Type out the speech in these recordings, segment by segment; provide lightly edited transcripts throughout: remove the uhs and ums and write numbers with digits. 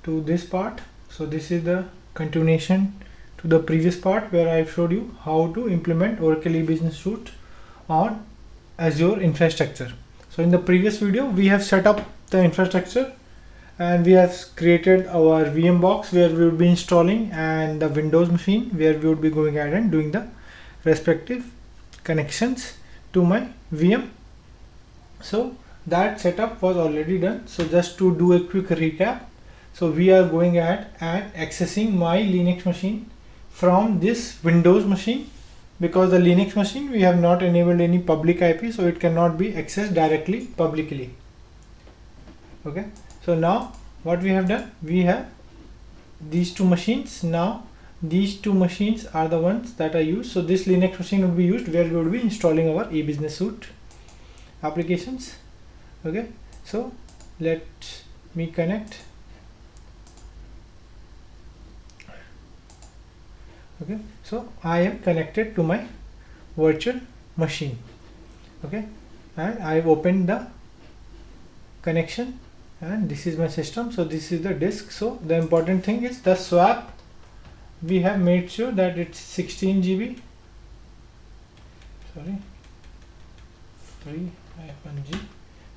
to this part. So this is the continuation to the previous part where I showed you how to implement Oracle E-Business Suite on Azure infrastructure. So in the previous video we have set up the infrastructure and we have created our VM box where we would be installing, and the Windows machine where we would be going ahead and doing the respective connections to my VM. So that setup was already done. So just to do a quick recap, so we are going ahead and accessing my Linux machine from this Windows machine, because the Linux machine we have not enabled any public IP, so it cannot be accessed directly publicly. Okay, so now what we have done, we have these two machines. Now these two machines are the ones that I use. So this Linux machine would be used where we would be installing our E-Business Suite applications. Okay, so let me connect. Okay, so I am connected to my virtual machine. Okay, and I have opened the connection and this is my system. So this is the disk. So the important thing is the swap. We have made sure that it's 16 GB. Sorry, free -G.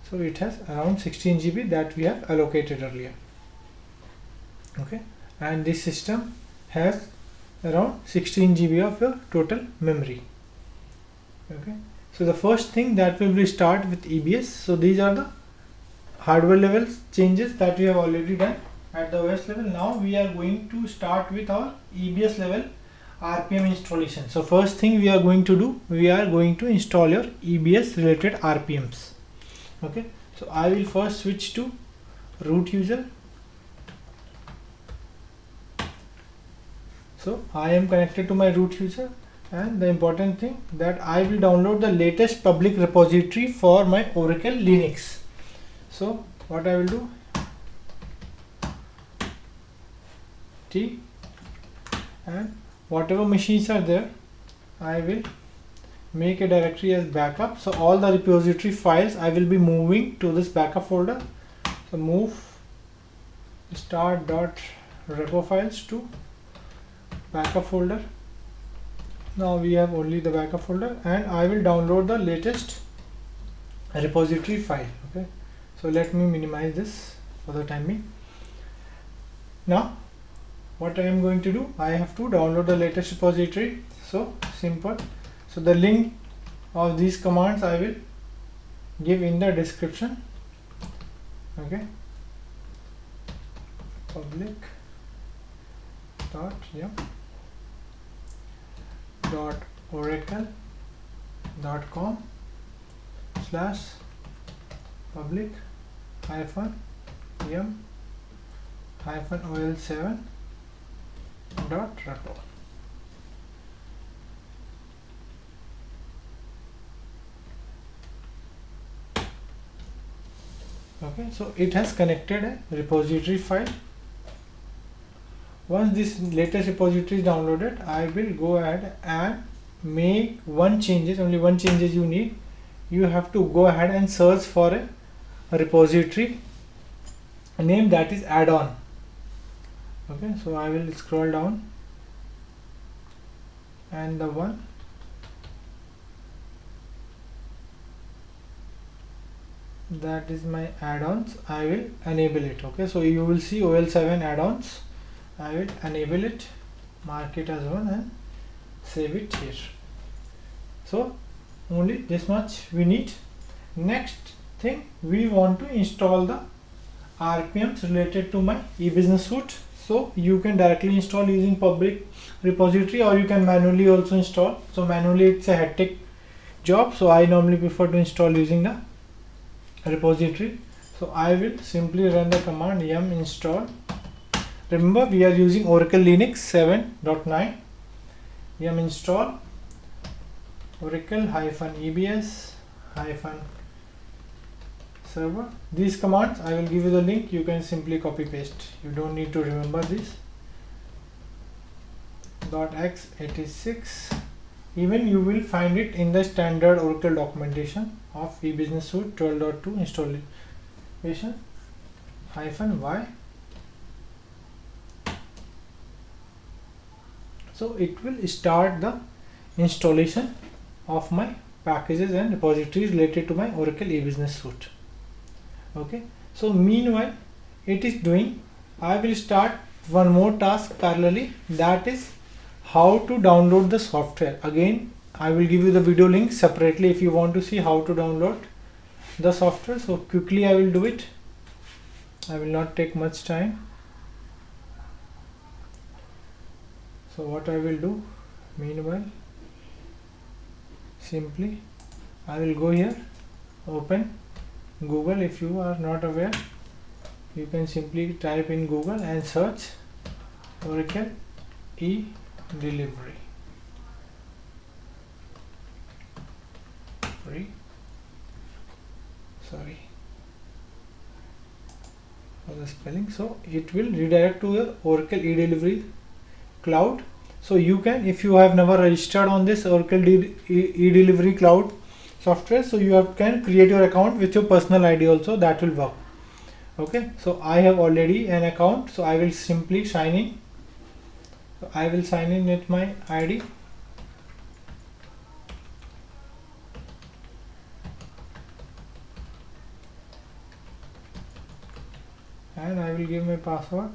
So it has around 16 GB that we have allocated earlier. Okay, and this system has around 16 GB of your total memory. Okay, so the first thing that we will start with EBS. So these are the hardware level changes that we have already done at the OS level. Now we are going to start with our EBS level RPM installation. So first thing we are going to do, we are going to install your EBS related RPMs. Okay, so I will first switch to root user. So I am connected to my root user, and the important thing that I will download the latest public repository for my Oracle Linux. So what I will do, T, and whatever machines are there, I will make a directory as backup. So all the repository files I will be moving to this backup folder. So move start.repo files to backup folder. Now we have only the backup folder, and I will download the latest repository file. Okay, so let me minimize this for the time being. Now what I am going to do, I have to download the latest repository. So simple. So the link of these commands I will give in the description. Okay, public oracle.com/public -yum-ol7.repo. Okay, so it has connected a repository file. Once this latest repository is downloaded, I will go ahead and make only one changes you need. You have to go ahead and search for a repository name that is add-on. Okay, so I will scroll down, and the one that is my add-ons, I will enable it. Okay, so you will see OL7 add-ons. I will enable it, mark it as one, and save it here. So only this much we need. Next thing, we want to install the RPMs related to my E-Business Suite. So you can directly install using public repository, or you can manually also install. So manually it's a hectic job, so I normally prefer to install using the repository. So I will simply run the command yum install. Remember, we are using Oracle Linux 7.9. Yum install Oracle-EBS-server. These commands I will give you the link. You can simply copy paste. You don't need to remember this. .x86. Even you will find it in the standard Oracle documentation of E-Business Suite 12.2 installation -y So it will start the installation of my packages and repositories related to my Oracle e-business suite. Okay, so meanwhile it is doing, I will start one more task parallelly, that is how to download the software. Again, I will give you the video link separately if you want to see how to download the software. So quickly I will do it. I will not take much time. So what I will do, meanwhile, simply I will go here, open Google. If you are not aware, you can simply type in Google and search Oracle e-delivery. Sorry for the spelling. So it will redirect to your Oracle e-delivery cloud. So you can, if you have never registered on this Oracle e-delivery cloud software, so you can create your account with your personal ID also, that will work. Okay, so I have already an account, so I will simply sign in. So I will sign in with my ID. And I will give my password.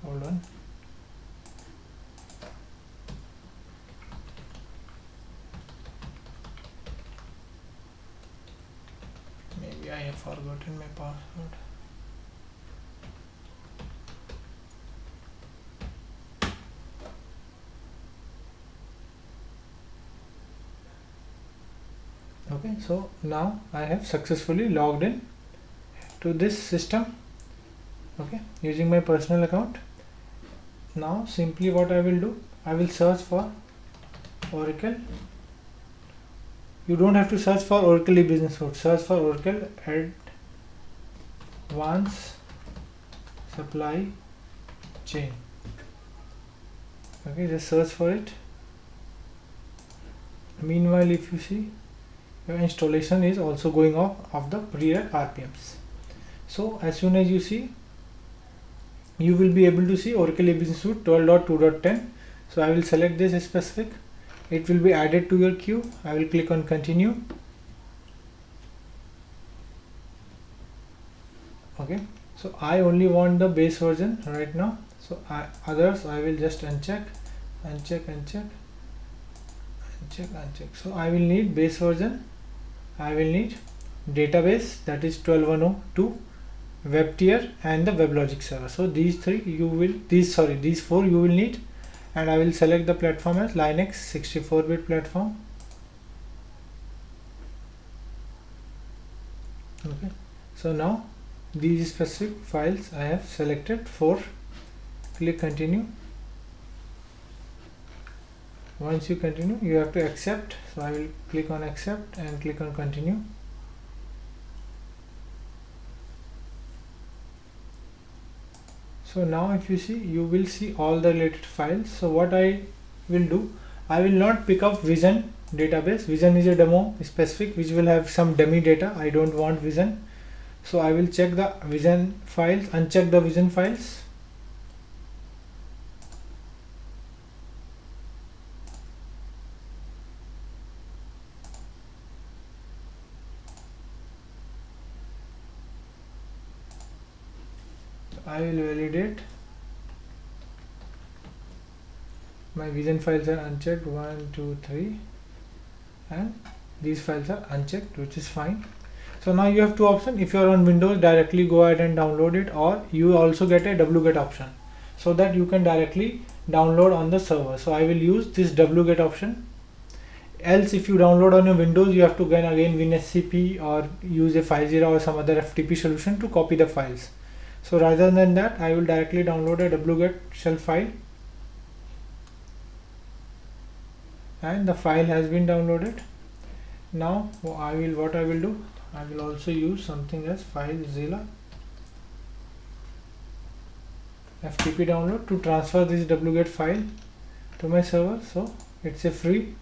Hold on. Maybe I have forgotten my password. Okay, so now I have successfully logged in to this system, okay, using my personal account. Now simply what I will do, I will search for Oracle. You don't have to search for Oracle e-business suite, search for Oracle Advanced Supply Chain. Okay, just search for it. Meanwhile, if you see, your installation is also going off of the pre-reg RPMs. So as soon as you see, you will be able to see Oracle e-business suite 12.2.10. So I will select this specific. It will be added to your queue. I will click on continue. Okay, so I only want the base version right now. So others I will just uncheck. So I will need base version. I will need database, that is 12.1.0.2, web tier and the WebLogic server. So these four you will need, and I will select the platform as Linux 64-bit platform. Okay, so now these specific files I have selected for. Click continue. Once you continue, you have to accept. So I will click on accept and click on continue. So now if you see, you will see all the related files. So what I will do, I will not pick up Vision database. Vision is a demo specific which will have some dummy data. I don't want Vision. So I will check the Vision files, uncheck the Vision files. I will validate. My Vision files are unchecked, 1, 2, 3, and these files are unchecked, which is fine. So now you have two options. If you are on Windows, directly go ahead and download it, or you also get a wget option, so that you can directly download on the server. So I will use this wget option. Else if you download on your Windows, you have to again WinSCP or use a FileZilla or some other FTP solution to copy the files. So rather than that, I will directly download a wget shell file, and the file has been downloaded. Now what I will do, I will also use something as FileZilla FTP download to transfer this wget file to my server. So it's a free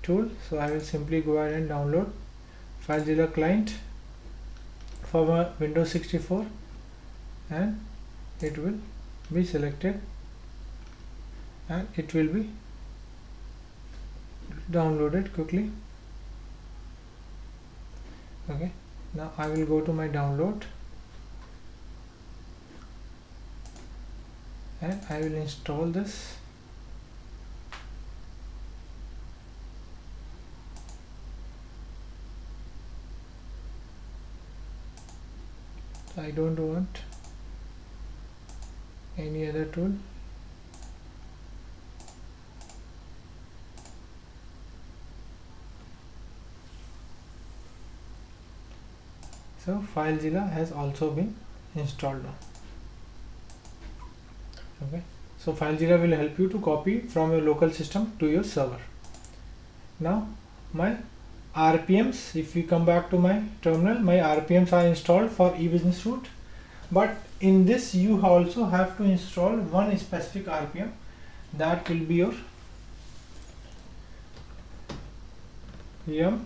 tool. So I will simply go ahead and download FileZilla client for my Windows 64, and it will be selected and it will be downloaded quickly. Okay, now I will go to my download and I will install this. I don't want any other tool. So FileZilla has also been installed now. Okay, so FileZilla will help you to copy from your local system to your server. Now my RPMs, if we come back to my terminal, my RPMs are installed for eBusiness Suite, but in this you also have to install one specific RPM, that will be your yum,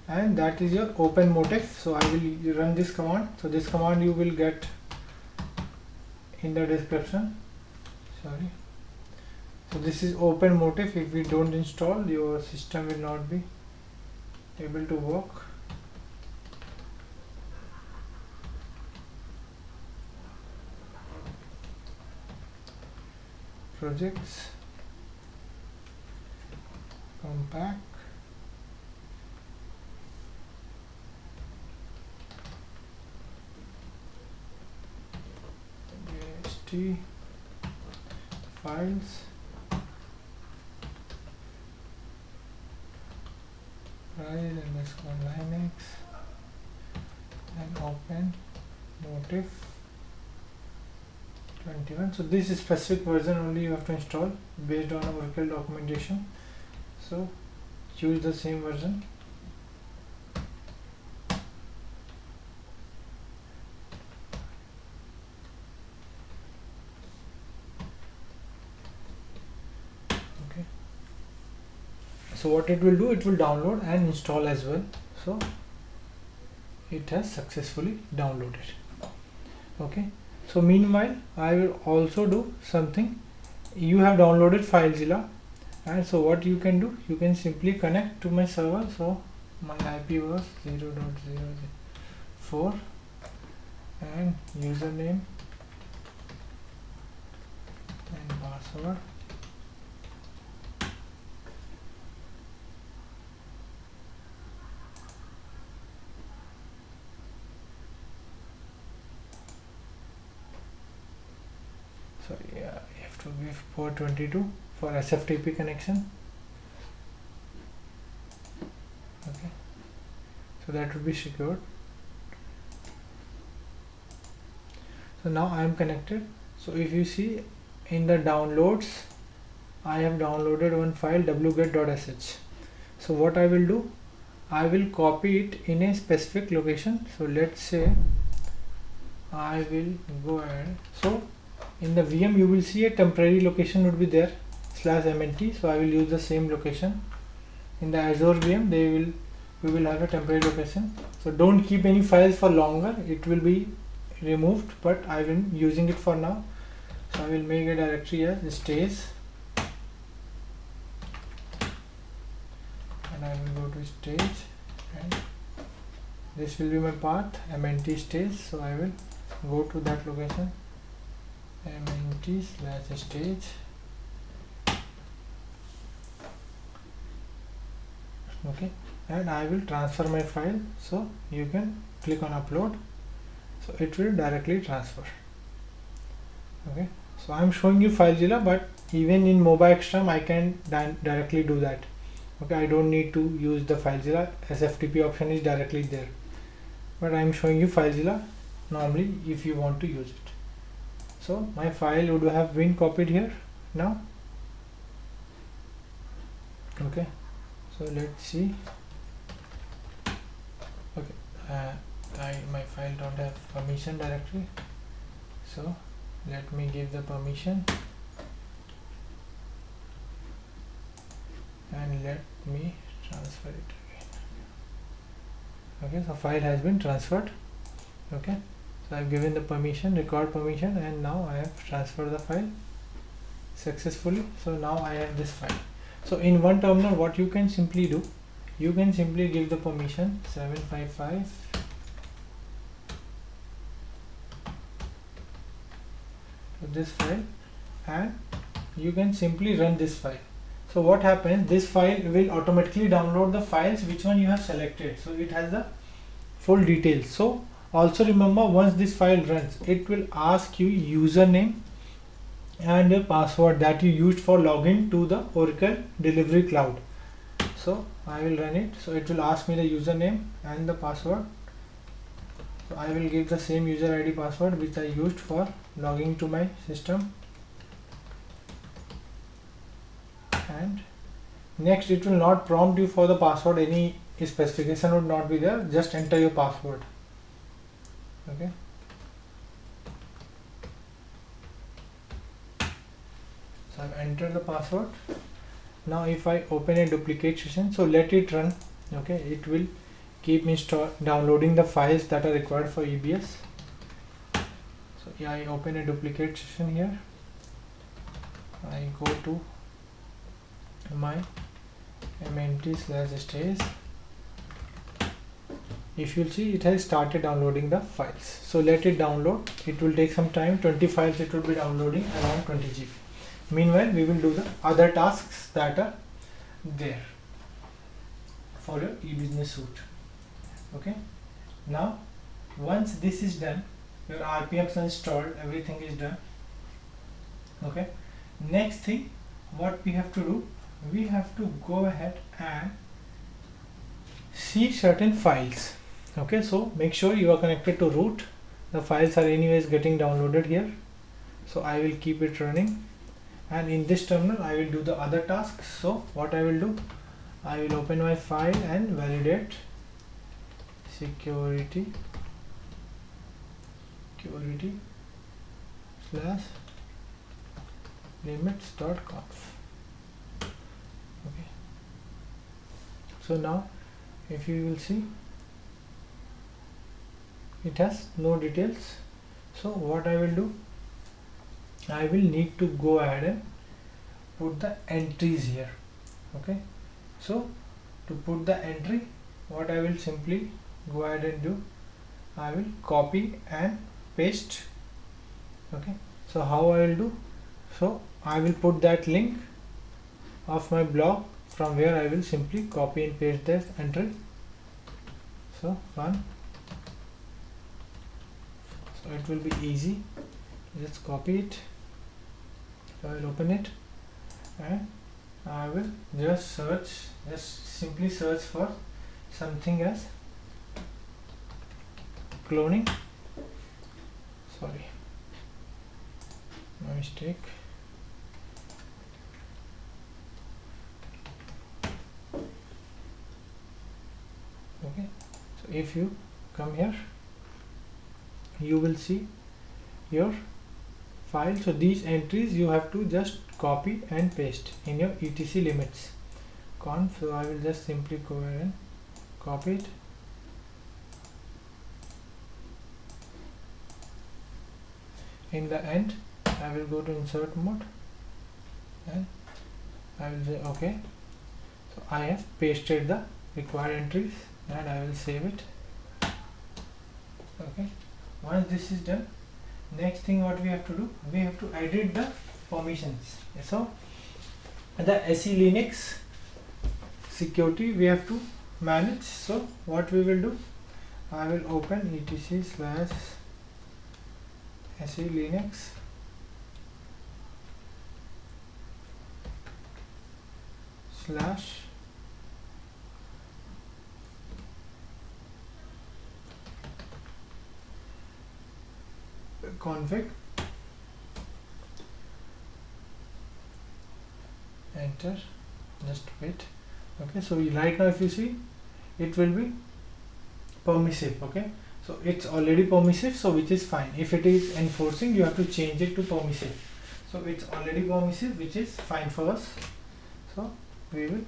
and that is your OpenMotif. So I will run this command. So this command you will get in the description. Sorry. So this is OpenMotif. If we don't install, your system will not be able to work. Projects, compact, JST, files, rise_linux, and OpenMotif 21. So this is specific version only you have to install based on Oracle documentation. So choose the same version. Okay. So what it will do, it will download and install as well. So it has successfully downloaded. Okay. So meanwhile, I will also do something. You have downloaded FileZilla, and so what you can do, you can simply connect to my server. So my IP was 0.004 and username and password. So yeah, you have to give port 22 for SFTP connection. Okay, so that would be secured. So now I am connected. So if you see in the downloads, I have downloaded one file wget.sh. So what I will do, I will copy it in a specific location. So let's say I will go ahead. So in the VM you will see a temporary location would be there /mnt. So I will use the same location. In the Azure VM we will have a temporary location. So don't keep any files for longer, it will be removed, but I will using it for now. So I will make a directory as stays, and I will go to stage, and this will be my path mnt stage. So I will go to that location, mnt/stage. Okay, and I will transfer my file. So you can click on upload, so it will directly transfer. Okay, so I'm showing you FileZilla, but even in MobaXterm I can directly do that. Okay, I don't need to use the FileZilla. SFTP option is directly there, but I'm showing you FileZilla normally if you want to use it. So my file would have been copied here now. Okay, so let's see. Okay, my file don't have permission directory, so let me give the permission and let me transfer it again. Okay, so file has been transferred. Okay, so I've given the permission, record permission, and now I have transferred the file successfully. So now I have this file. So in one terminal, what you can simply do, you can simply give the permission 755 to this file, and you can simply run this file. So what happens, this file will automatically download the files which one you have selected, so it has the full details. So also remember, once this file runs, it will ask you username and a password that you used for login to the Oracle Delivery Cloud. So I will run it. So it will ask me the username and the password. So I will give the same user ID password which I used for logging to my system. And next, it will not prompt you for the password, any specification would not be there, just enter your password. Okay, so I've entered the password. Now if I open a duplicate session, so let it run. Okay, it will keep downloading the files that are required for EBS. So yeah, I open a duplicate session here. I go to my mnt/stays. If you'll see, it has started downloading the files. So let it download. It will take some time, 20 files it will be downloading, around 20 GB. Meanwhile, we will do the other tasks that are there for your e-business suite. Okay, now once this is done, your RPMs are installed, everything is done. Okay, next thing what we have to do, we have to go ahead and see certain files. Okay, so make sure you are connected to root. The files are anyways getting downloaded here, so I will keep it running, and in this terminal I will do the other tasks. So what I will do, I will open my file and validate security slash limits.conf. Okay, so now if you will see, it has no details. So what I will do, I will need to go ahead and put the entries here. Okay, so to put the entry, what I will simply go ahead and do, I will copy and paste. Okay, so how I will do, so I will put that link of my blog from where I will simply copy and paste this entry. So one, so it will be easy, let's copy it. So I will open it and I will just simply search for something as cloning, sorry, my mistake. Okay, so if you come here, you will see your file. So these entries you have to just copy and paste in your etc limits conf. So I will just simply go ahead and copy it. In the end, I will go to insert mode and I will say okay. So I have pasted the required entries and I will save it. Okay, once this is done, next thing what we have to do, we have to edit the permissions. So the SE Linux security we have to manage. So what we will do, I will open etc/SE Linux / config, enter, just wait. Okay, so right now if you see, it will be permissive. Okay, so it's already permissive, so which is fine. If it is enforcing, you have to change it to permissive. So it's already permissive, which is fine for us. So we will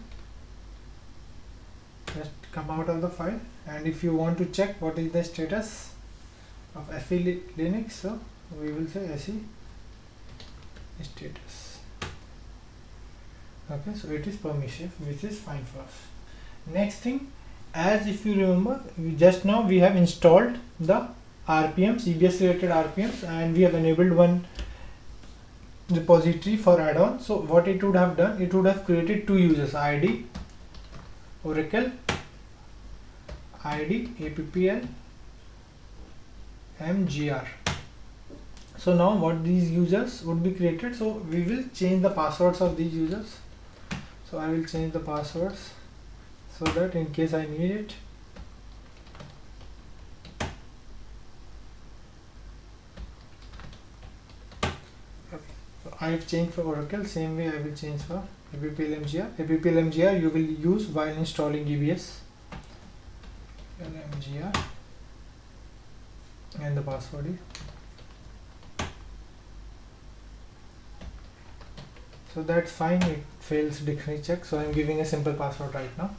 just come out of the file, and if you want to check what is the status of SE Linux, so we will say SE status. Okay, so it is permission, which is fine for us. Next thing, as if you remember, just now we have installed the RPMs, EBS related RPMs, and we have enabled one repository for add-on. So what it would have done, it would have created two users, ID Oracle, ID APPL MGR. So now what these users would be created, so we will change the passwords of these users. So I will change the passwords so that in case I need it. Okay. So I have changed for Oracle, same way I will change for APPL MGR. APPL MGR you will use while installing EBS. MGR, and the password is. So that's fine, it fails dictionary check, so I'm giving a simple password right now.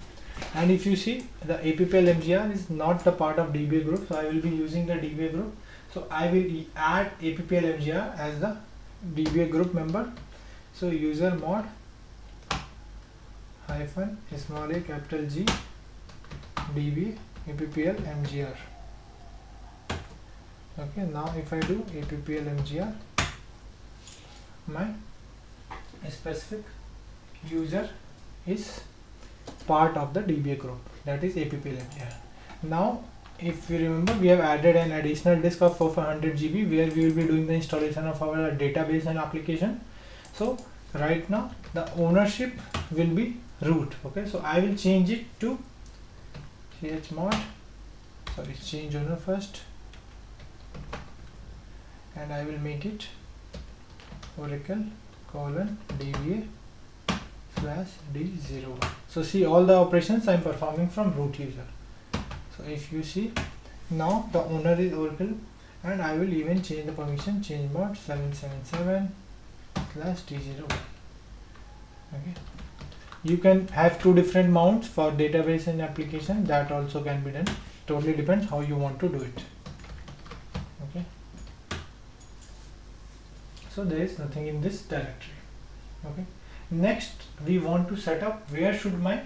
And if you see, the APPL MGR is not the part of DBA group, so I will be using the DBA group. So I will add APPL MGR as the DBA group member. So user mod hyphen small a capital G DBA APPL MGR. Okay, now if I do APPL MGR, my specific user is part of the DBA group, that is APPL MGR. Now if you remember, we have added an additional disk of 400 GB where we will be doing the installation of our database and application. So right now the ownership will be root. Okay, so I will change it to chmod, sorry, change owner first, and I will make it Oracle DBA /D01. So see, all the operations I am performing from root user. So if you see, now the owner is Oracle, and I will even change the permission, change mod 777/D01. Okay, you can have two different mounts for database and application, that also can be done, totally depends how you want to do it. Okay, so there is nothing in this directory. Okay, next we want to set up where should my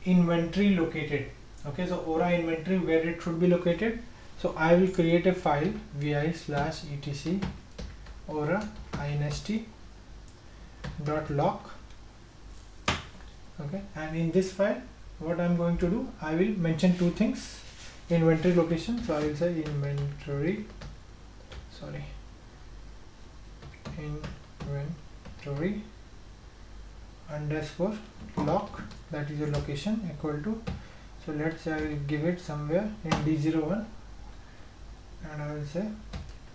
inventory located. Okay, so Aura inventory, where it should be located. So I will create a file vi/etc aura inst.lock. Okay, and in this file what I am going to do, I will mention two things: inventory location, so I will say inventory underscore lock, that is your location, equal to, so let's say I will give it somewhere in D01, and I will say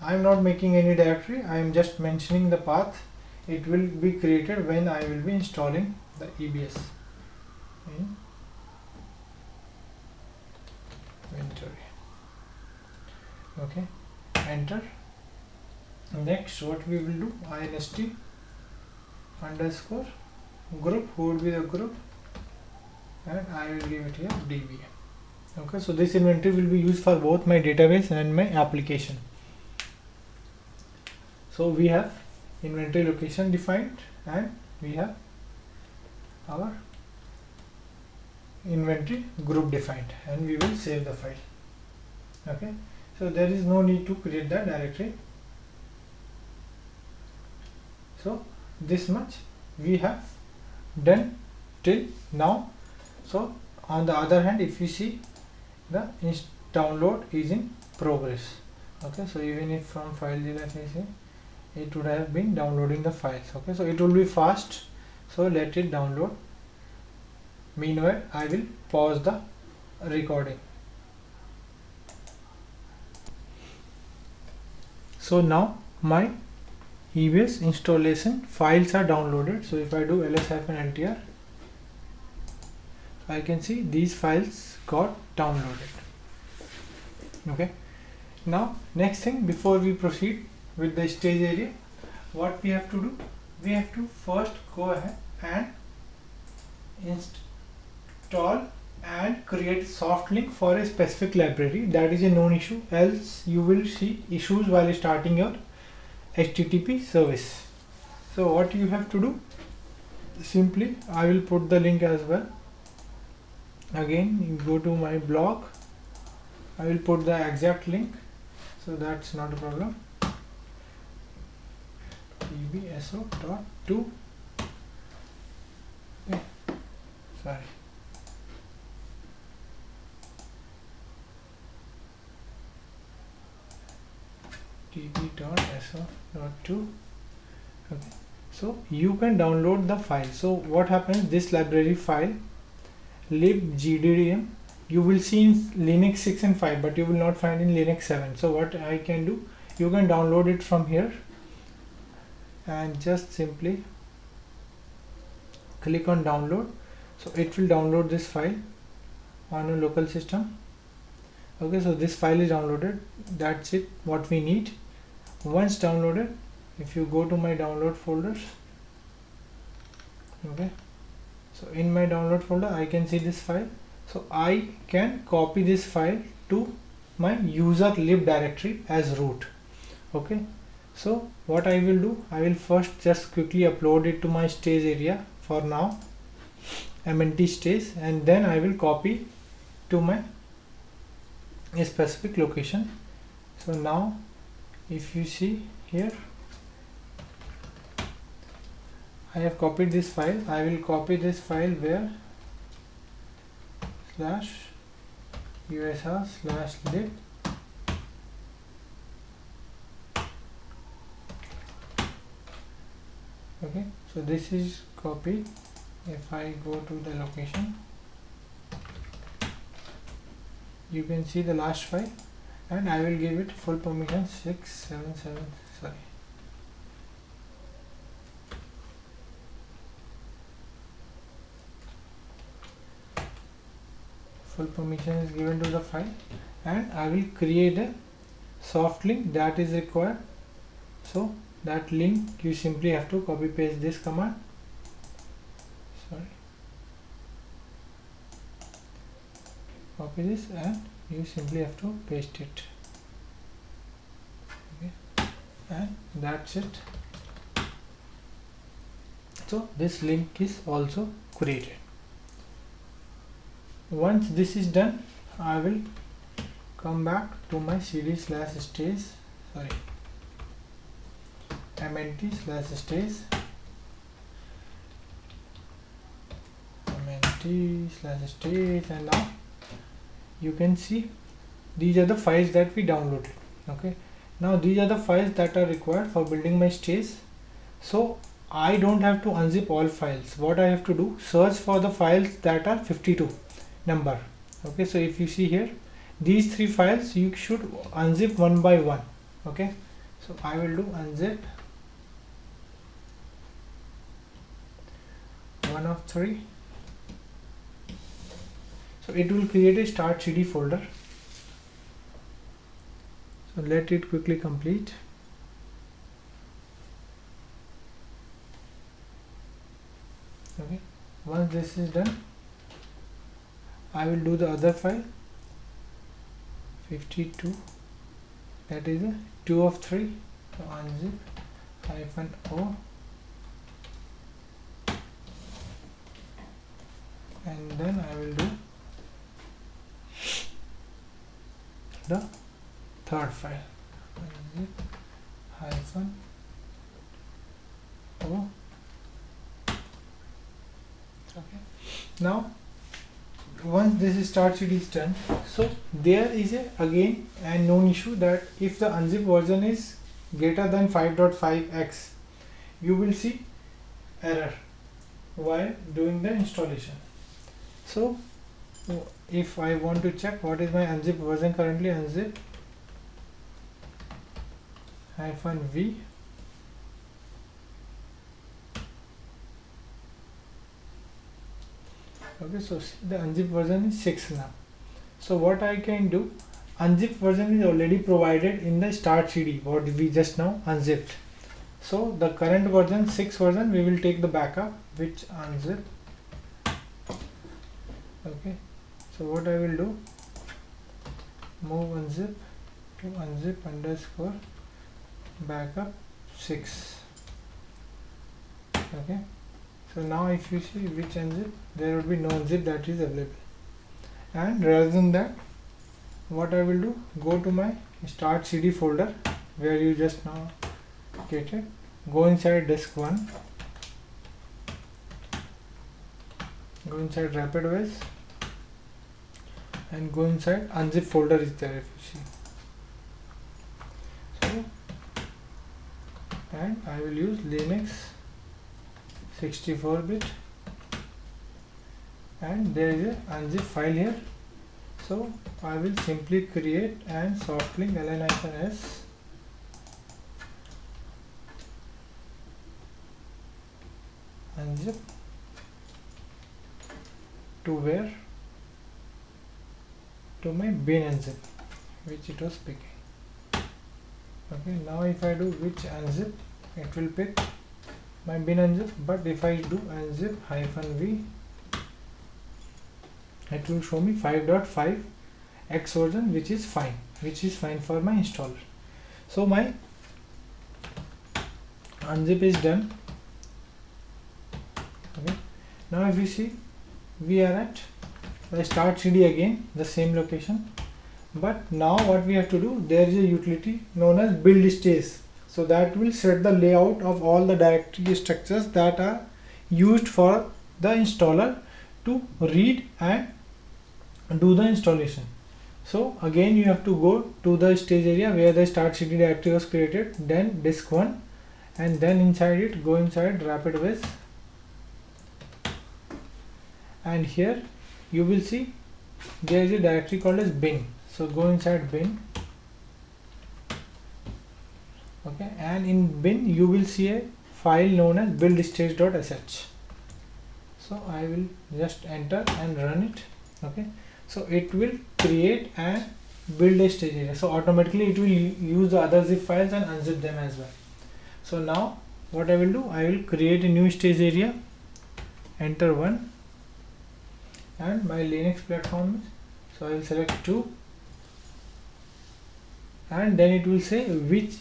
I am not making any directory, I am just mentioning the path. It will be created when I will be installing the EBS in inventory. Okay, enter. Next what we will do, inst underscore group, who would be the group, and I will give it here DBA. Okay, so this inventory will be used for both my database and my application. So we have inventory location defined, and we have our inventory group defined, and we will save the file. Okay, so there is no need to create the directory. So this much we have done till now. So on the other hand, if you see, the download is in progress. Okay, so even if from file directory, it would have been downloading the files. Okay, so it will be fast, so let it download. Meanwhile I will pause the recording. So now my EBS installation files are downloaded. So if I do ls-ltr, I can see these files got downloaded. Okay, now next thing, before we proceed with the stage area, what we have to do, we have to first go ahead and install and create soft link for a specific library. That is a known issue, else you will see issues while starting your HTTP service. So what you have to do, simply I will put the link as well. Again, you go to my blog, I will put the exact link, so that's not a problem. tbso.2 okay, sorry, tb.so.2 okay. So you can download the file. So what happens, this library file libgddm you will see in Linux 6 and 5, but you will not find in Linux 7. So what I can do, you can download it from here and just simply click on download. So it will download this file on a local system. Okay, so this file is downloaded. That's it, what we need. Once downloaded, if you go to my download folders, okay, so in my download folder I can see this file. So I can copy this file to my user lib directory as root. Okay, so what I will do, I will first just quickly upload it to my stage area for now, MNT stage, and then I will copy to my specific location. So now if you see here, I have copied this file. I will copy this file where /usr/lib okay, so this is copied. If I go to the location, you can see the last file, and I will give it full permission 677 sorry, full permission is given to the file, and I will create a soft link that is required. So that link, you simply have to copy paste this command, sorry, copy this and you simply have to paste it, okay, and that's it. So this link is also created. Once this is done, I will come back to my cd/stage sorry mnt/stage mnt/stage, and now you can see these are the files that we downloaded. Okay, now these are the files that are required for building my stage. So I don't have to unzip all files. What I have to do, search for the files that are 52 number. Okay, so if you see here, these 3 files you should unzip one by one. Okay, so I will do unzip one of 3. So it will create a start cd folder. So let it quickly complete. Okay, once this is done, I will do the other file 52, that is a 2 of 3. So unzip -o, and then I will do the third file unzip -o. Okay, now once this start cd is done, so there is again a known issue that if the unzip version is greater than 5.5x, you will see error while doing the installation. So if I want to check what is my unzip version currently, unzip -v okay, so the unzip version is 6 now. So what I can do, unzip version is already provided in the start cd what we just now unzipped. So the current version 6 version, we will take the backup, which unzip Okay, so what I will do, move unzip to unzip underscore backup 6. Okay, so now if you see which unzip, there will be no unzip that is available. And rather than that, what I will do, go to my start CD folder where you just now created, go inside disk 1, go inside RapidWiz, and go inside unzip folder is there if you see. So, and I will use Linux 64-bit, and there is a unzip file here. So I will simply create and soft link ln-s unzip to where, to my bin unzip which it was picking. Okay, now if I do which unzip, it will pick my bin unzip, but if I do unzip -v, it will show me 5.5 X version, which is fine for my installer. So my unzip is done. Okay, now if you see, we are at the start CD again, the same location, but now what we have to do, there is a utility known as build stage. So that will set the layout of all the directory structures that are used for the installer to read and do the installation. So again you have to go to the stage area where the start CD directory was created, then disk 1, and then inside it go inside RapidWiz, and here you will see there is a directory called as bin. So go inside bin. Okay, and in bin you will see a file known as buildstage.sh. So I will just enter and run it. Okay, so it will create and build a stage area. So automatically it will use the other zip files and unzip them as well. So now what I will do, I will create a new stage area, enter 1, and my Linux platform, so I will select 2, and then it will say which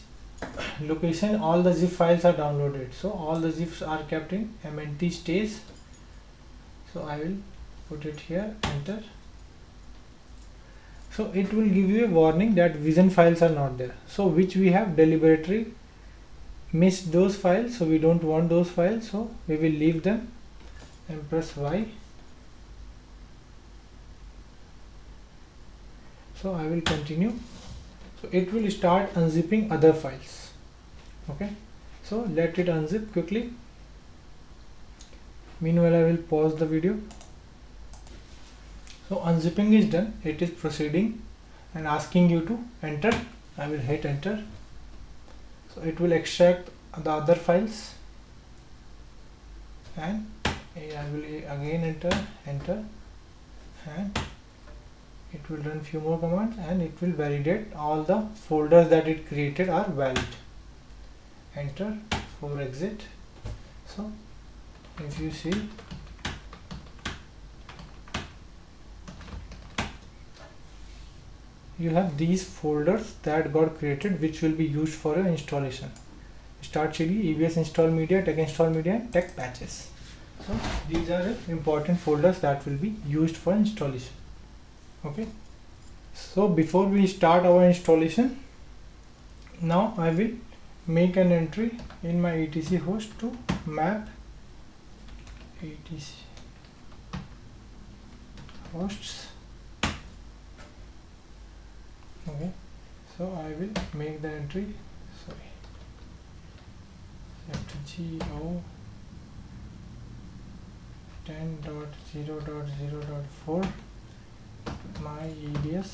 location all the zip files are downloaded. So all the zips are kept in mnt stage. So I will put it here, enter. So it will give you a warning that vision files are not there, so which we have deliberately missed those files, so we don't want those files, so we will leave them and press Y. So I will continue. So it will start unzipping other files. Okay, so let it unzip quickly. Meanwhile I will pause the video. So unzipping is done, it is proceeding and asking you to enter. I will hit enter. So it will extract the other files, and I will again enter, and it will run few more commands, and it will validate all the folders that it created are valid. Enter for exit. So if you see, you have these folders that got created, which will be used for your installation: start CD, EBS install media, tech install media, and tech patches. So these are the important folders that will be used for installation. Okay, so before we start our installation, now I will make an entry in my etc host to map etc hosts. Okay, so I will make the entry, sorry, ftgo 10.0.0.4 my EBS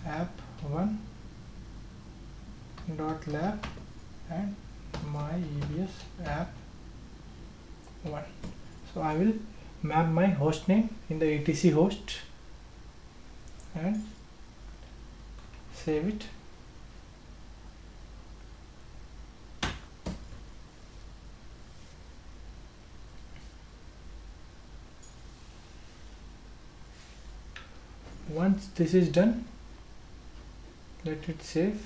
app 1 dot lab and my EBS app 1. So I will map my host name in the etc host and save it. once this is done, let it save.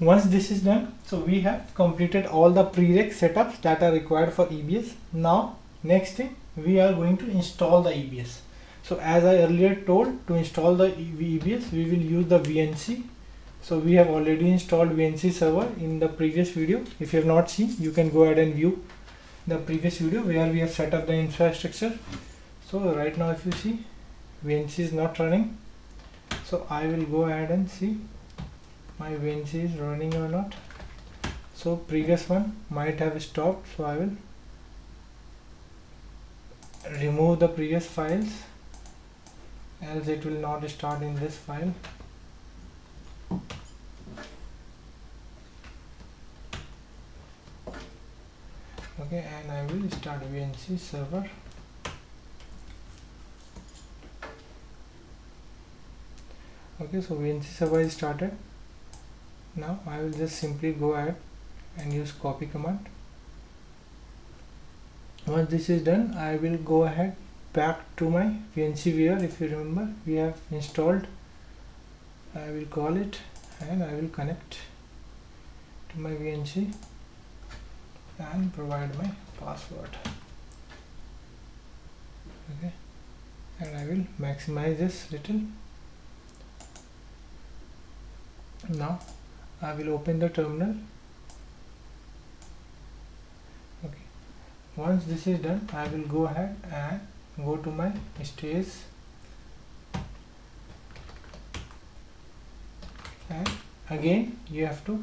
Once this is done, so we have completed all the prereq setups that are required for EBS. Now next thing, we are going to install the EBS. So as I earlier told, to install the EBS we will use the VNC. So we have already installed VNC server in the previous video. If you have not seen, you can go ahead and view the previous video where we have set up the infrastructure. So right now if you see, VNC is not running. So I will go ahead and see my VNC is running or not. So previous one might have stopped, so I will remove the previous files, else it will not start in this file. Okay, and I will start VNC server. Okay, so VNC server is started. Now I will just simply go ahead and use copy command. Once this is done, I will go ahead back to my VNC viewer. If you remember, we have installed, I will call it, and I will connect to my VNC and provide my password. Okay, and I will maximize this little. Now I will open the terminal. Okay, once this is done, I will go ahead and go to my stage, and again you have to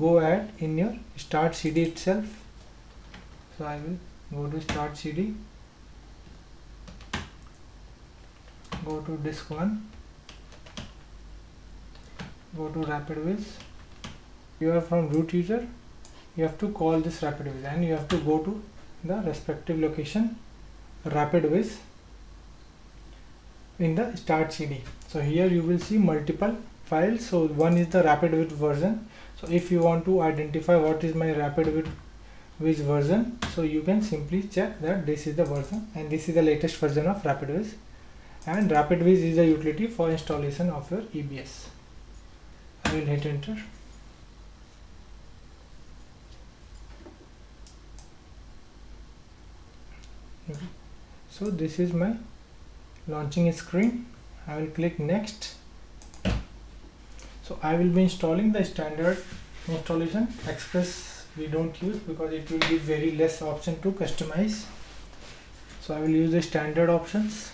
go ahead in your start CD itself. So I will go to start CD, go to disk 1, go to RapidWiz. You are from root user, you have to call this RapidWiz and you have to go to the respective location RapidWiz in the start CD. So here you will see multiple files. So one is the RapidWiz version. So if you want to identify what is my RapidWiz version, so you can simply check that this is the version and this is the latest version of RapidWiz, and RapidWiz is a utility for installation of your EBS. I will hit enter. Okay. So this is my launching screen. I will click next. So I will be installing the standard installation. Express we don't use because it will give very less option to customize. So I will use the standard options.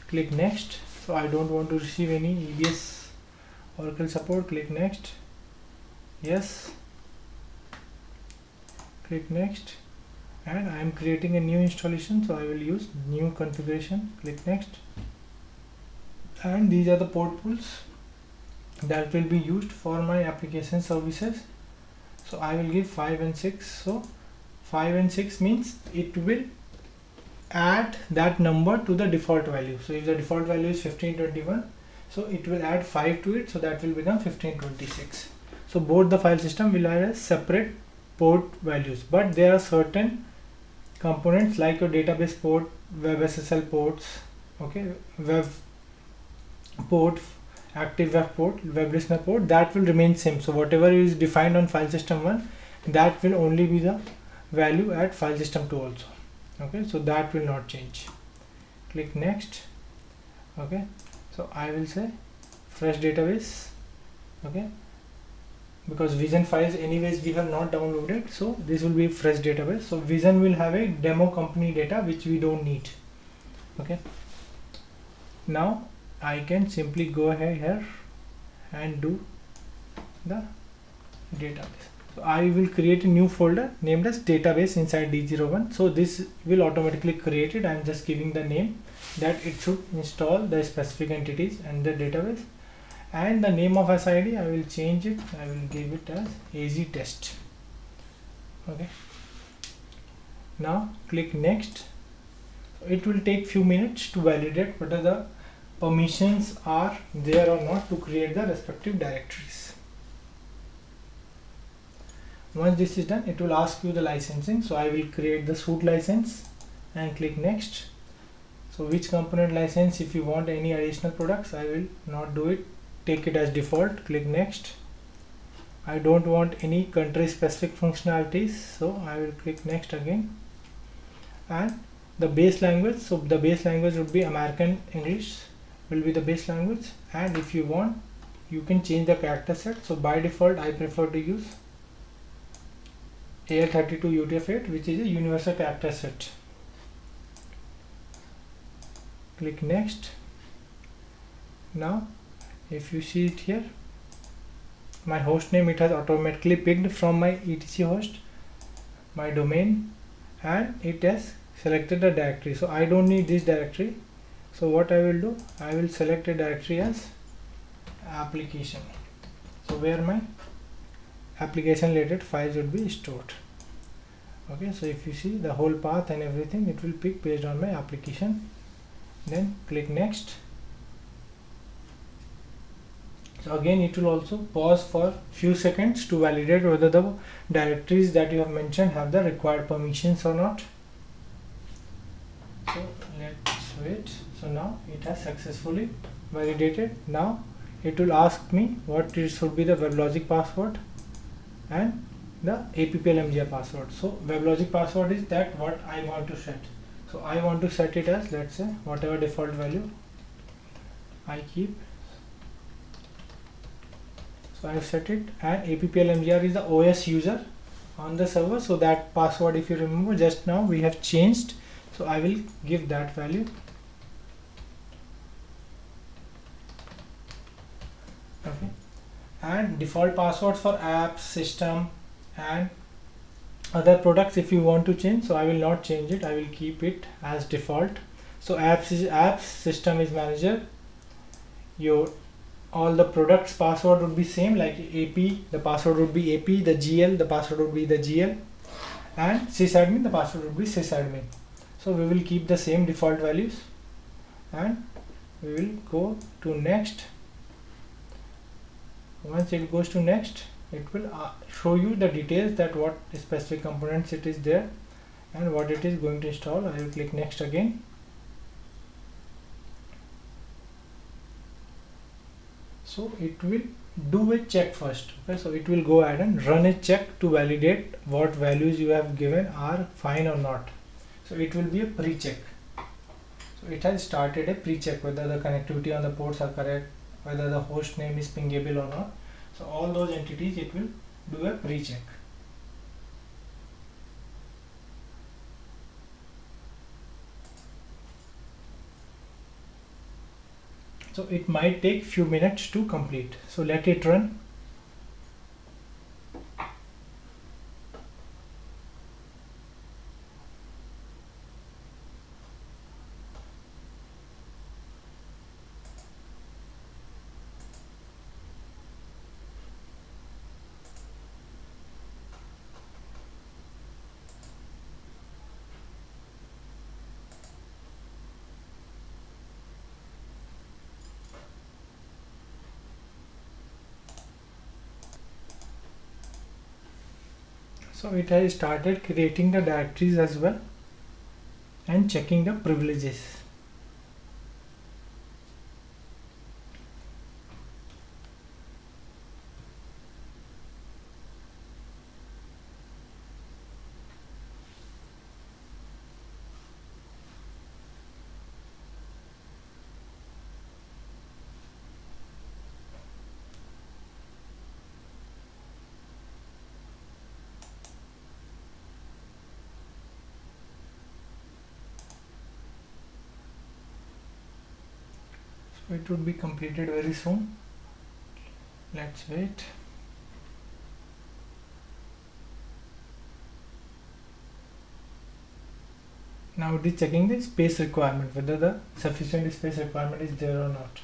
Click next. So I don't want to receive any EBS Oracle support. Click next. Yes. Click next. And I am creating a new installation, so I will use new configuration. Click next. And these are the port pools that will be used for my application services. So I will give 5 and 6. So 5 and 6 means it will add that number to the default value. So if the default value is 1521, so it will add 5 to it, so that will become 1526. So both the file system will have a separate port values, but there are certain components like your database port, web SSL ports, okay, web port, active web port, web listener port, that will remain same. So whatever is defined on file system 1, that will only be the value at file system 2 also. Okay, so that will not change. Click next. Okay, so I will say fresh database. Okay, because Vision files anyways we have not downloaded, so this will be fresh database. So Vision will have a demo company data which we don't need. Okay, now I can simply go ahead here and do the database. So I will create a new folder named as database inside D01. So this will automatically create it. I am just giving the name that it should install the specific entities and the database. And the name of SID I will change it. I will give it as AZ test. Okay. Now click next. It will take few minutes to validate whether the permissions are there or not to create the respective directories. Once this is done, it will ask you the licensing. So I will create the suite license and click next. So which component license, if you want any additional products, I will not do it, take it as default, click next. I don't want any country specific functionalities, so I will click next again. And the base language, so the base language would be American English will be the base language, and if you want you can change the character set. So by default I prefer to use AL32 UTF-8, which is a universal character set. Click next. Now if you see it here, my host name, it has automatically picked from my etc host, my domain, and it has selected the directory. So I don't need this directory. So what I will do, I will select a directory as application, so where my application related files would be stored. Okay, so if you see the whole path and everything, it will pick based on my application. Then click next. So again it will also pause for few seconds to validate whether the directories that you have mentioned have the required permissions or not. So let's wait. So now it has successfully validated. Now it will ask me what it should be the WebLogic password and the APPL MGR password. So WebLogic password is that what I want to set. So I want to set it as, let's say, whatever default value I keep. So I have set it, and APPL MGR is the OS user on the server. So that password, if you remember just now, we have changed. So I will give that value. Okay, and default passwords for apps, system, and other products, if you want to change, so I will not change it, I will keep it as default. So apps is apps, system is manager, your all the products password would be same, like AP, the password would be AP, the GL, the password would be the GL, and sysadmin, the password would be sysadmin. So we will keep the same default values, and we will go to next. Once it goes to next, it will show you the details that what specific components it is there and what it is going to install. I will click next again. So it will do a check first. Okay, so it will go ahead and run a check to validate what values you have given are fine or not. So it will be a pre-check. So it has started a pre-check whether the connectivity on the ports are correct, whether the host name is pingable or not. So all those entities it will do a pre-check. So it might take few minutes to complete. So let it run. So it has started creating the directories as well and checking the privileges. It would be completed very soon. Let's wait. Now it is checking the space requirement, whether the sufficient space requirement is there or not.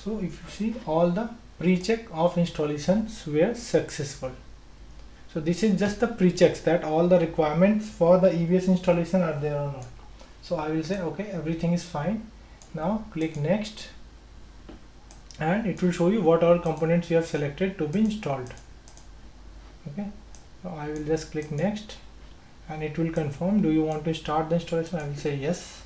So if you see, all the pre-check of installations were successful. So this is just the pre-checks that all the requirements for the EBS installation are there or not. So I will say okay, everything is fine. Now click next, and it will show you what all components you have selected to be installed. Okay, so I will just click next, and it will confirm, do you want to start the installation? I will say yes,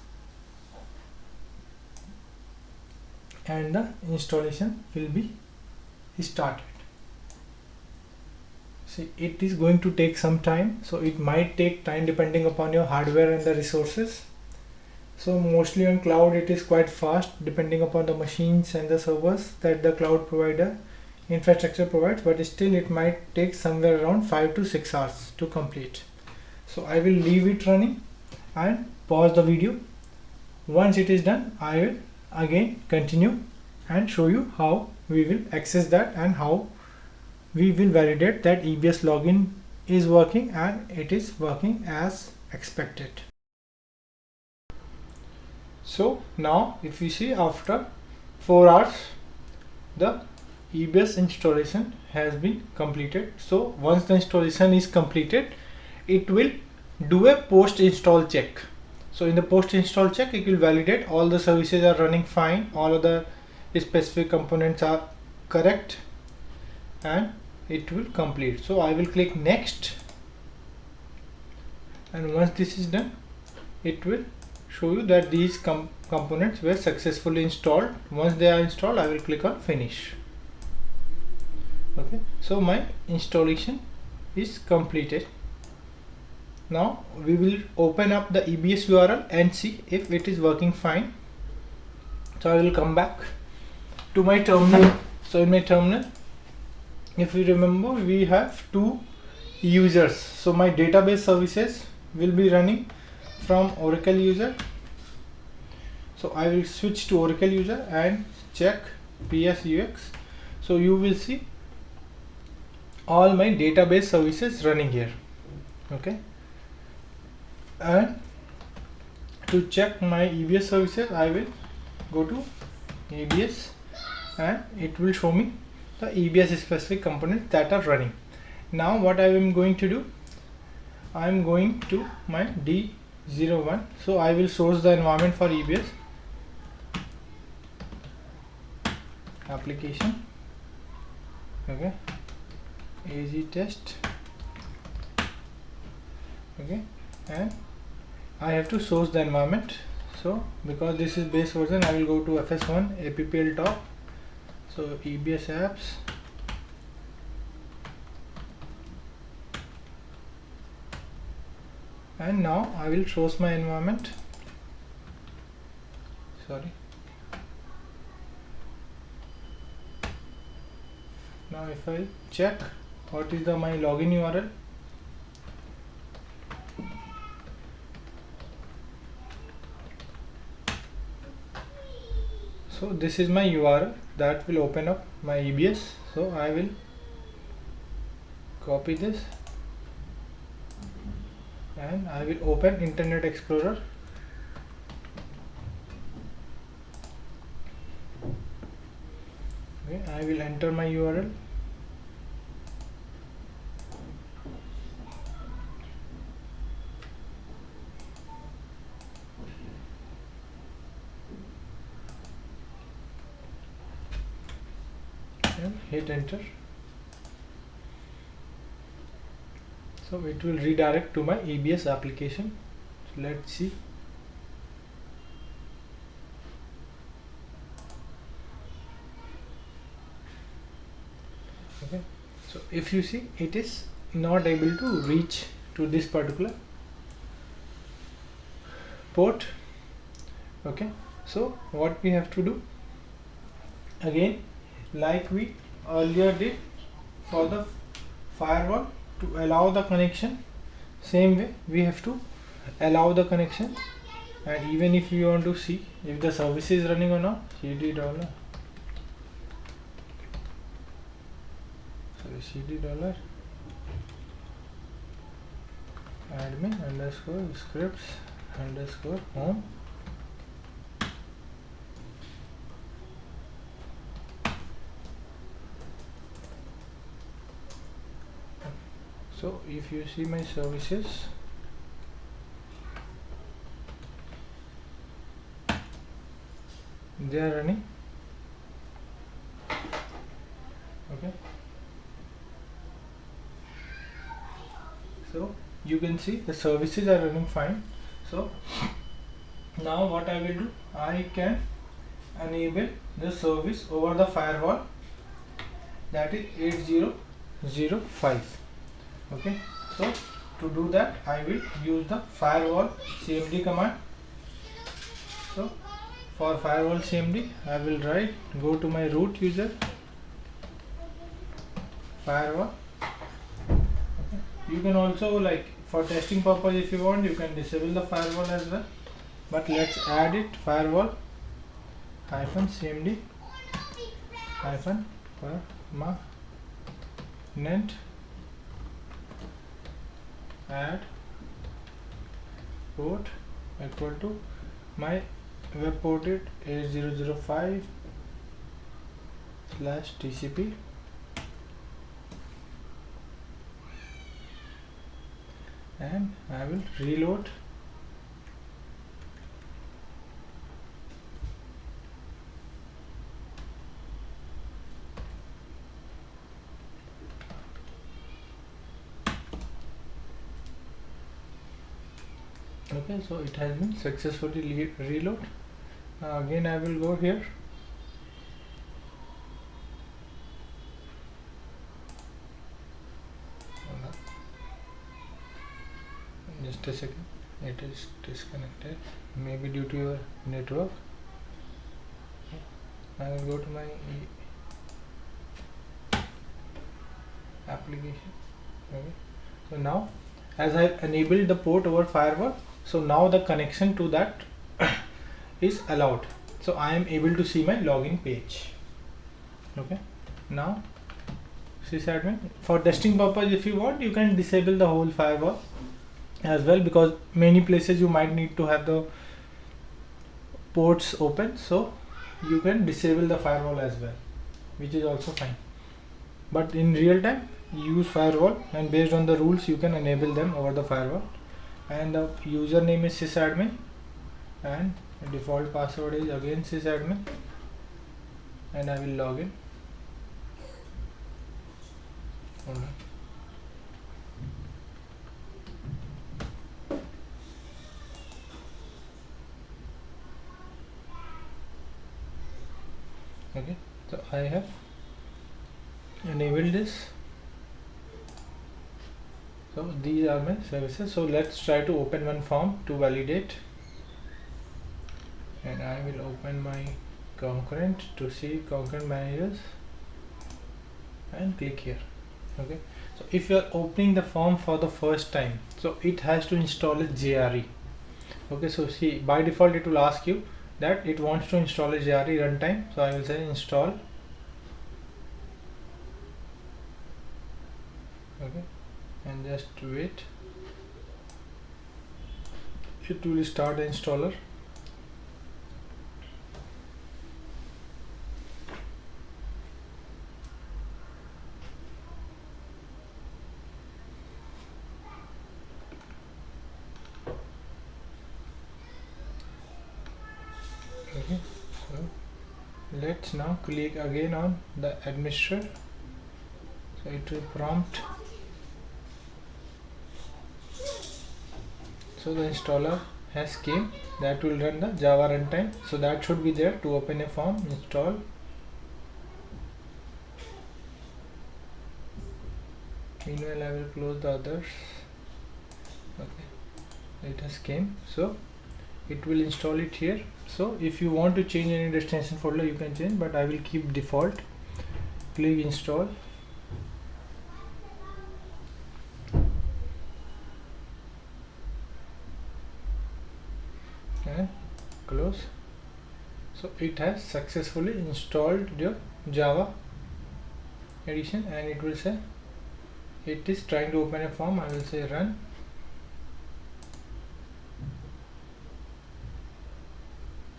and the installation will be started. See, it is going to take some time, so it might take time depending upon your hardware and the resources. So mostly on cloud it is quite fast depending upon the machines and the servers that the cloud provider infrastructure provides, but still it might take somewhere around 5 to 6 hours to complete. So I will leave it running and pause the video. Once it is done, I will again continue and show you how we will access that and how we will validate that EBS login is working and it is working as expected. So now if you see, after 4 hours the EBS installation has been completed. So once the installation is completed, it will do a post install check. So in the post install check, it will validate all the services are running fine, all of the specific components are correct, and it will complete. So I will click next, and once this is done, it will show you that these components were successfully installed. Once they are installed, I will click on finish. Okay, so my installation is completed. Now we will open up the EBS URL and see if it is working fine. So I will come back to my terminal. So in my terminal, if you remember, we have two users. So my database services will be running from Oracle user. So I will switch to Oracle user and check PSUX. So you will see all my database services running here. Okay, and to check my EBS services, I will go to EBS and it will show me the EBS specific components that are running. Now what I am going to do, I am going to my D01. So I will source the environment for EBS application. Okay, AZ test. Okay, and I have to source the environment. So because this is base version, I will go to FS1 APPL top. So EBS apps, and now I will source my environment. Sorry. Now if I check what is my login URL, so this is my URL that will open up my EBS. So I will copy this and I will open Internet Explorer. Okay, I will enter my URL. And hit enter. So it will redirect to my EBS application. So let's see. Okay, so if you see, it is not able to reach to this particular port. Okay, so what we have to do, again, like we earlier did for the firewall, to allow the connection, same way we have to allow the connection. And even if you want to see if the service is running or not, cd dollar, sorry, cd dollar admin underscore scripts underscore home. So if you see my services, they are running. Okay, so you can see the services are running fine. So now what I will do, I can enable the service over the firewall, that is 8005. Okay, so to do that I will use the firewall cmd command. So for firewall cmd I will write, go to my root user firewall. Okay. You can also, like, for testing purpose, if you want, you can disable the firewall as well, but let's add it, firewall hyphen cmd hyphen permanent add port equal to my web port it 8005 slash tcp, and I will reload. Okay, so it has been successfully reload. Again I will go here. Just a second, it is disconnected, maybe due to your network. I will go to my application. Okay, so now as I enabled the port over firewall, so now the connection to that is allowed, so I am able to see my login page. Okay, now sysadmin, for testing purpose, if you want, you can disable the whole firewall as well, because many places you might need to have the ports open, so you can disable the firewall as well, which is also fine. But in real time, use firewall, and based on the rules you can enable them over the firewall. And the username is sysadmin, and the default password is again sysadmin, and I will log in. Hold on. Okay, so I have enabled this. So these are my services. So let's try to open one form to validate, and I will open my concurrent to see concurrent managers and click here. Okay, so if you are opening the form for the first time, so it has to install a JRE. Okay, so see, by default it will ask you that it wants to install a JRE runtime, so I will say install. Okay, and just wait, it will start the installer. Okay, so let's now click again on the administrator, so it will prompt. So the installer has came, that will run the Java runtime, so that should be there to open a form. Install. Meanwhile I will close the others. Okay, it has came, so it will install it here. So if you want to change any destination folder, you can change, but I will keep default. Click install. And close. So it has successfully installed your Java edition, and it will say it is trying to open a form. I will say run.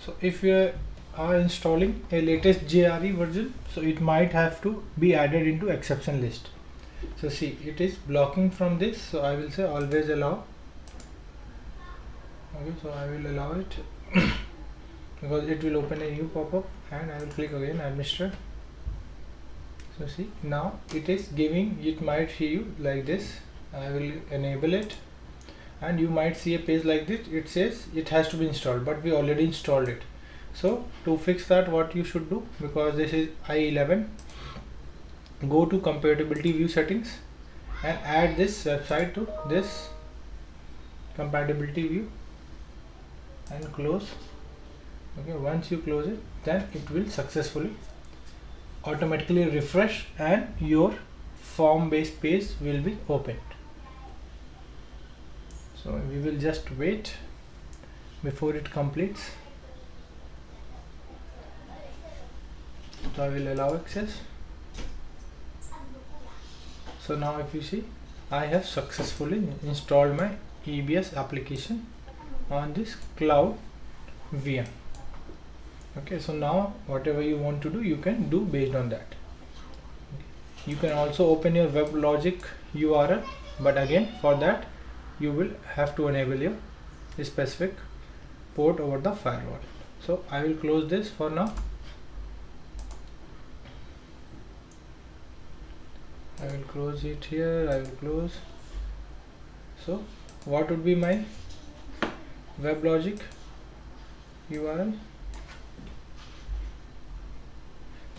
So if you are installing a latest JRE version, so it might have to be added into exception list. So see, it is blocking from this, so I will say always allow. Okay, so I will allow it because it will open a new pop-up, and I will click again administer. So see, now it is giving, it might see you like this. I will enable it, and you might see a page like this. It says it has to be installed, but we already installed it. So to fix that, what you should do, because this is i11, go to compatibility view settings and add this website to this compatibility view and close. Okay, once you close it, then it will successfully automatically refresh and your form based page will be opened. So we will just wait before it completes. So I will allow access. So now if you see, I have successfully installed my EBS application on this cloud VM. Okay, so now whatever you want to do, you can do based on that. You can also open your WebLogic URL, but again for that you will have to enable your specific port over the firewall. So I will close this for now. I will close it here. I will close. So what would be my WebLogic URL?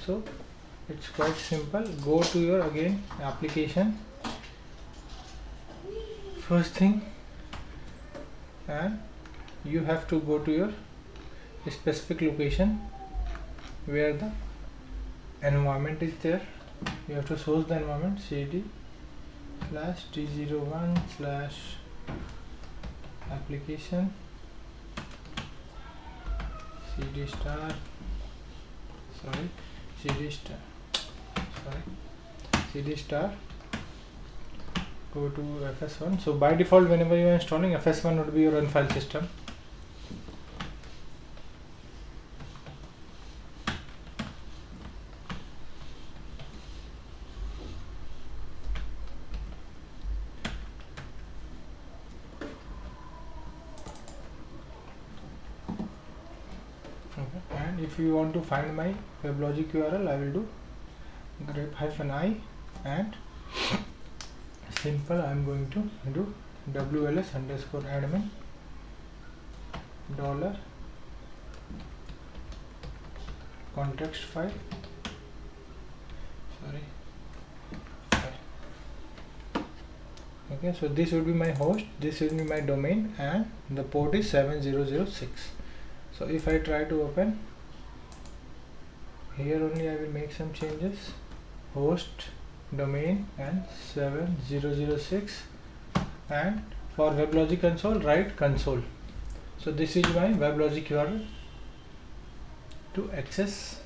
So it's quite simple. Go to your again application, first thing, and you have to go to your specific location where the environment is there. You have to source the environment cd/t01/application cd star go to FS1. So by default, whenever you are installing, FS1 would be your run file system. Okay. And if you want to find my WebLogic URL, I will do grep-i and simple. I am going to do WLS_admin $context file. Okay, so this would be my host, this would be my domain, and the port is 7006. So if I try to open here, only I will make some changes. Host, domain, and 7006, and for WebLogic console, write console. So this is my WebLogic URL to access.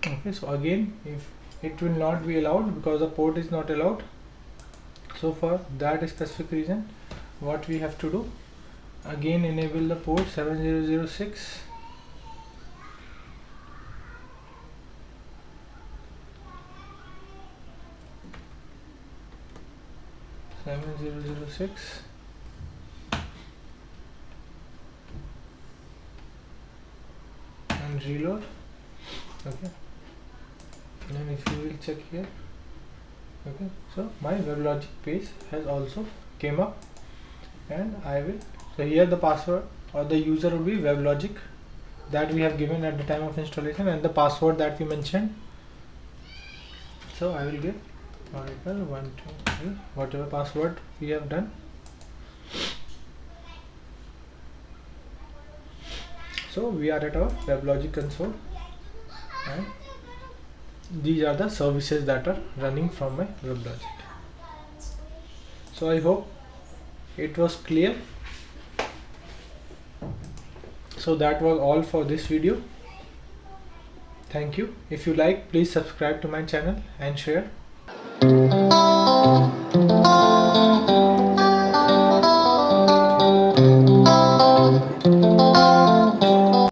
Okay, so again, if it will not be allowed because the port is not allowed. So for that specific reason, what we have to do, again enable the port 7006. And reload. Okay, and if you will check here, okay, so my WebLogic page has also came up, and I will, so here the password or the user will be WebLogic that we have given at the time of installation, and the password that we mentioned. So I will give Oracle 123, whatever password we have done. So we are at our WebLogic console, and these are the services that are running from my WebLogic. So I hope it was clear. So that was all for this video. Thank you. If you like, please subscribe to my channel and share.